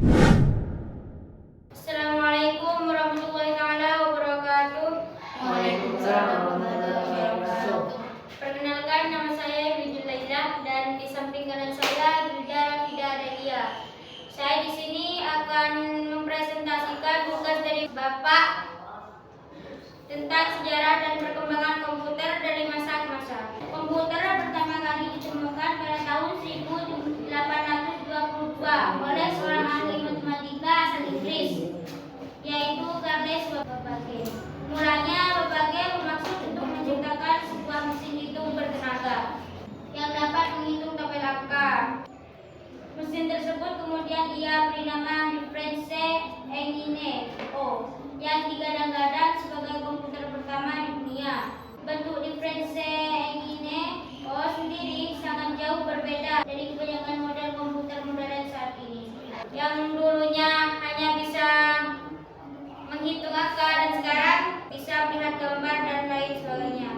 Assalamualaikum warahmatullahi wabarakatuh. Waalaikumsalam warahmatullahi wabarakatuh. Perkenalkan, nama saya Ibnu Laila dan di samping kanan saya Yuda Fida Delia. Saya di sini akan mempresentasikan tugas dari Bapak tentang sejarah dan perkembangan komputer dari masa ke masa. Komputer pertama kali ditemukan pada tahun 1822 oleh seorang ahli matematika asal Inggris, yaitu Charles Babbage. Mulanya Babbage bermaksud untuk menciptakan sebuah mesin hitung bertenaga yang dapat menghitung tabel angka. Mesin tersebut kemudian ia beri nama di France Engine O, yang digadang-gadang sebagai komputer pertama di dunia. Bentuk di France Engine O sendiri sangat jauh berbeda dari kebanyakan model komputer modern saat ini, yang dulunya hanya bisa menghitung angka dan sekarang bisa melihat gambar dan lain sebagainya.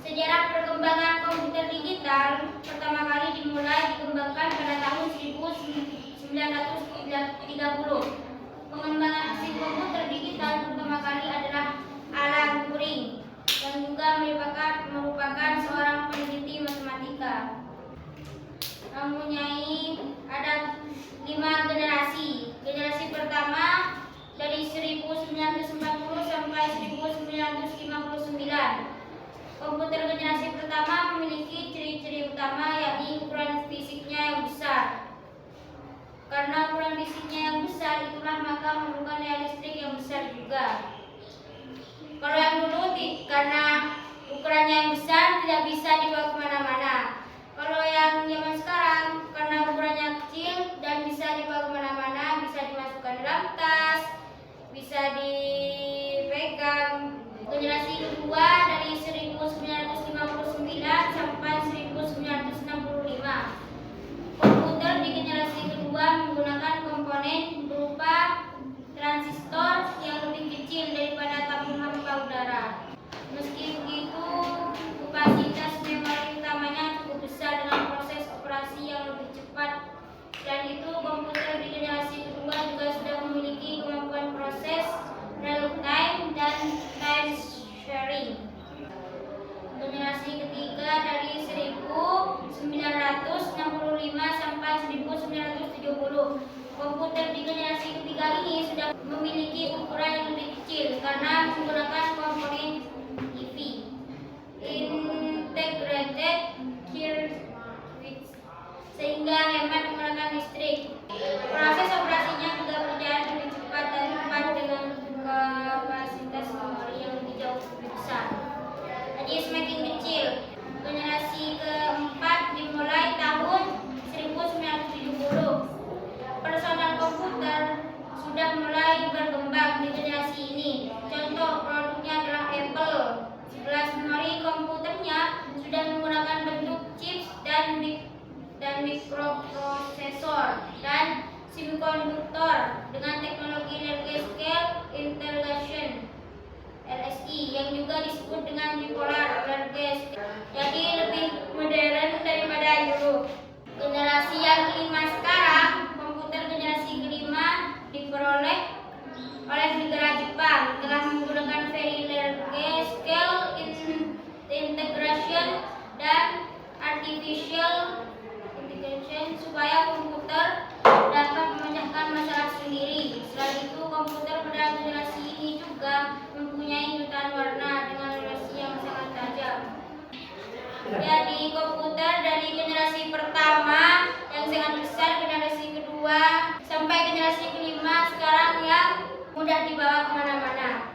Sejarah perkembangan komputer digital pertama kali dimulai dikembangkan pada tahun 1930. Pengembangan mesin komputer digital pertama kali adalah Alan Turing, yang juga merupakan seorang peneliti matematika. Mempunyai ada 5 generasi. Generasi pertama dari 1940 sampai 1959. Komputer generasi pertama memiliki ciri-ciri utama, yakni ukuran fisiknya yang besar. Karena ukuran fisiknya yang besar, itulah maka memerlukan daya listrik yang besar juga. Kalau yang dulu karena ukurannya yang besar tidak bisa dibawa kemana-mana. Kalau yang zaman sekarang karena ukurannya kecil dan bisa dibawa kemana-mana, bisa dimasukkan dalam tas, bisa dipegang. Generasi kedua dari 1959 sampai 1965. Komputer di generasi kedua menggunakan komponen berupa transistor yang lebih kecil daripada tabung hampa udara. Meski begitu, kapasitas memori utamanya cukup besar dengan proses operasi yang lebih cepat. Dan itu komputer di generasi kedua juga sudah memiliki kemampuan proses real time dan time sharing. Generasi ketiga dari 1965 sampai 1970. Komputer di generasi ketiga ini sudah memiliki ukuran yang lebih kecil karena menggunakan komponen EV, Integrated Circuits, sehingga hemat menggunakan listrik. Proses operasinya juga berjalan lebih cepat dan tepat dengan kapasitas memori yang lebih jauh lebih besar. Jadi semakin kecil. Generasi keempat dimulai tahun 1970. Personal komputer sudah mulai berkembang di generasi ini. Contoh produknya adalah Apple. 11 memori komputernya sudah menggunakan bentuk chips dan mikroprosesor dan semikonduktor dengan teknologi large scale integration LSI, yang juga disebut dengan bipolar large scale. Jadi lebih modern daripada yang dulu. Generasi yang kelima sekarang, komputer generasi kelima diperoleh oleh negara Jepang telah menggunakan very large scale integration dan artificial intelligence supaya komputer dapat memecahkan masalah sendiri. Selain itu, komputer pada generasi ini juga mempunyai jutaan warna dengan resolusi yang sangat tajam. Jadi komputer dari generasi pertama yang sangat besar, generasi kedua sampai generasi kelima sekarang yang mudah dibawa kemana-mana.